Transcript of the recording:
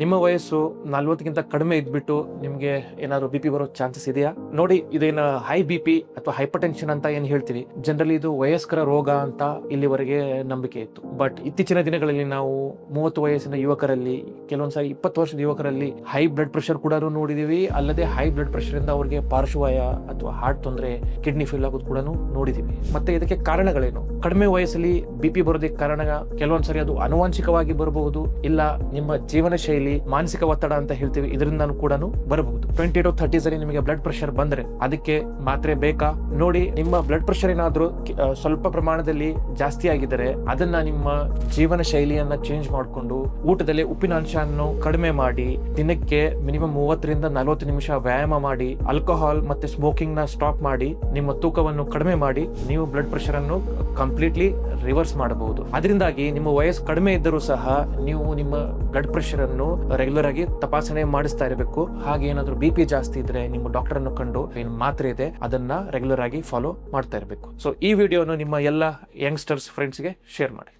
ನಿಮ್ಮ ವಯಸ್ಸು 40ಗಿಂತ ಕಡಿಮೆ ಇದ್ಬಿಟ್ಟು ನಿಮಗೆ ಏನಾದ್ರು ಬಿ ಪಿ ಬರೋ ಚಾನ್ಸಸ್ ಇದೆಯಾ? ನೋಡಿ, ಇದೇನ ಹೈ ಬಿ ಪಿ ಅಥವಾ ಹೈಪರ್ ಟೆನ್ಷನ್ ಅಂತ ಏನ್ ಹೇಳ್ತೀವಿ, ಜನರಲಿ ಇದು ವಯಸ್ಕರ ರೋಗ ಅಂತ ಇಲ್ಲಿವರೆಗೆ ನಂಬಿಕೆ ಇತ್ತು. ಬಟ್ ಇತ್ತೀಚಿನ ದಿನಗಳಲ್ಲಿ ನಾವು 30 ವಯಸ್ಸಿನ ಯುವಕರಲ್ಲಿ, ಕೆಲವೊಂದ್ಸಾರಿ 20 ವರ್ಷದ ಯುವಕರಲ್ಲಿ ಹೈ ಬ್ಲಡ್ ಪ್ರೆಷರ್ ಕೂಡ ನೋಡಿದೀವಿ. ಅಲ್ಲದೆ ಹೈ ಬ್ಲಡ್ ಪ್ರೆಷರ್ ಇಂದ ಅವರಿಗೆ ಪಾರ್ಶ್ವವಾಯು ಅಥವಾ ಹಾರ್ಟ್ ತೊಂದರೆ, ಕಿಡ್ನಿ ಫೇಲ್ ಆಗೋದು ಕೂಡ ನೋಡಿದೀವಿ. ಮತ್ತೆ ಇದಕ್ಕೆ ಕಾರಣಗಳೇನು? ಕಡಿಮೆ ವಯಸ್ಸಲ್ಲಿ ಬಿ ಪಿ ಬರೋದಕ್ಕೆ ಕಾರಣ ಕೆಲವೊಂದ್ಸರಿ ಅದು ಆನುವಂಶಿಕವಾಗಿ ಬರಬಹುದು, ಇಲ್ಲ ನಿಮ್ಮ ಜೀವನ ಶೈಲಿ, ಮಾನಸಿಕ ಒತ್ತಡ ಅಂತ ಹೇಳ್ತೀವಿ, ಇದರಿಂದ ಕೂಡ ಬರಬಹುದು. 20 to 30s ಅಲ್ಲಿ ನಿಮಗೆ ಬ್ಲಡ್ ಪ್ರೆಷರ್ ಬಂದ್ರೆ ಅದಕ್ಕೆ ಮಾತ್ರೆ ಬೇಕಾ? ನೋಡಿ, ನಿಮ್ಮ ಬ್ಲಡ್ ಪ್ರೆಷರ್ ಏನಾದ್ರೂ ಸ್ವಲ್ಪ ಪ್ರಮಾಣದಲ್ಲಿ ಜಾಸ್ತಿ ಆಗಿದ್ದರೆ ಅದನ್ನ ನಿಮ್ಮ ಜೀವನ ಶೈಲಿಯನ್ನ ಚೇಂಜ್ ಮಾಡಿಕೊಂಡು ಊಟದಲ್ಲಿ ಉಪ್ಪಿನ ಅಂಶವನ್ನು ಕಡಿಮೆ ಮಾಡಿ, ದಿನಕ್ಕೆ ಮಿನಿಮಮ್ 30ರಿಂದ 40 ನಿಮಿಷ ವ್ಯಾಯಾಮ ಮಾಡಿ, ಆಲ್ಕೋಹಾಲ್ ಮತ್ತೆ ಸ್ಮೋಕಿಂಗ್ ನ ಸ್ಟಾಪ್ ಮಾಡಿ, ನಿಮ್ಮ ತೂಕವನ್ನು ಕಡಿಮೆ ಮಾಡಿ ನೀವು ಬ್ಲಡ್ ಪ್ರೆಷರ್ ಅನ್ನು ಕಂಪ್ಲೀಟ್ಲಿ ರಿವರ್ಸ್ ಮಾಡಬಹುದು. ಅದರಿಂದಾಗಿ ನಿಮ್ಮ ವಯಸ್ಸು ಕಡಿಮೆ ಇದ್ದರೂ ಸಹ ನೀವು ನಿಮ್ಮ ಬ್ಲಡ್ ಪ್ರೆಷರ್ ಅನ್ನು ರೆಗ್ಯುಲರ್ ಆಗಿ ತಪಾಸಣೆ ಮಾಡಿಸ್ತಾ ಇರಬೇಕು. ಹಾಗೆ ಏನಾದ್ರು ಬಿ ಪಿ ಜಾಸ್ತಿ ಇದ್ರೆ ನಿಮ್ಮ ಡಾಕ್ಟರ್ ಅನ್ನು ಕಂಡು ಏನು ಮಾತ್ರೆ ಇದೆ ಅದನ್ನ ರೆಗ್ಯುಲರ್ ಆಗಿ ಫಾಲೋ ಮಾಡ್ತಾ ಇರಬೇಕು. ಸೊ ಈ ವಿಡಿಯೋನು ನಿಮ್ಮ ಎಲ್ಲ ಯಂಗ್ಸ್ಟರ್ಸ್ ಫ್ರೆಂಡ್ಸ್ಗೆ ಶೇರ್ ಮಾಡಿ.